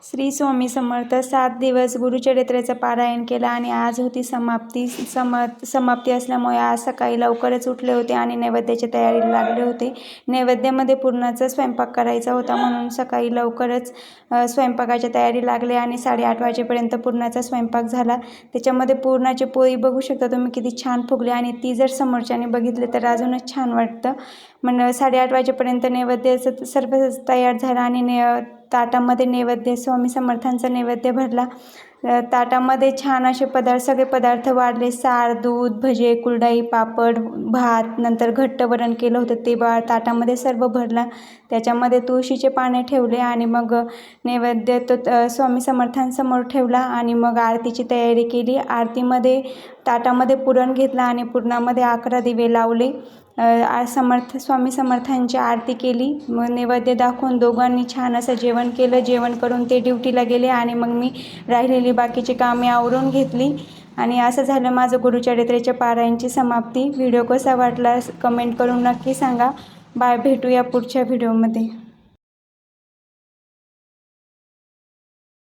श्री स्वामी समर्थ. 7 दिवस गुरुचरित्राचं पारायण केलं आणि आज होती समाप्ती असल्यामुळे आज सकाळी लवकरच उठले होते आणि नैवेद्याच्या तयारीला लागले होते. नैवेद्यामध्ये पुरणाचा स्वयंपाक करायचा होता म्हणून सकाळी लवकरच स्वयंपाकाच्या तयारी लागले आणि 8:30 वाजेपर्यंत पुरणाचा स्वयंपाक झाला. त्याच्यामध्ये पुरणाची पोळी बघू शकता तुम्ही किती छान फुगली आणि ती जर समोरच्याने बघितली तर अजूनच छान वाटतं. 8:30 वाजेपर्यंत नैवेद्याचं सर्व तयार झालं आणि ताटामध्ये नैवेद्य स्वामी समर्थांचा नैवेद्य भरला. ताटामध्ये छान असे सगळे पदार्थ वाढले. सार, दूध, भजे, कुरडई, पापड, भात, नंतर घट्ट वरण केलं होतं ते ताटामध्ये सर्व भरला. त्याच्यामध्ये तुळशीचे पाने ठेवले आणि मग नैवेद्य तो स्वामी समर्थांसमोर ठेवला आणि मग आरतीची तयारी केली. आरतीमध्ये ताटामध्ये पुरण घेतलं आणि पुरणामध्ये 11 दिवे लावले. स्वामी समर्थांची आरती केली. मग नैवेद्य दाखवून दोघांनी छान असं जेवण केलं. जेवण करून ते ड्युटीला गेले आणि मग मी राहिलेली बाकीची कामे आवरून घेतली आणि असं झालं माझं गुरुचरित्राच्या पारायणची समाप्ती. व्हिडिओ कसा वाटला कमेंट करून नक्की सांगा. बाय, भेटूया पुढच्या व्हिडिओमध्ये.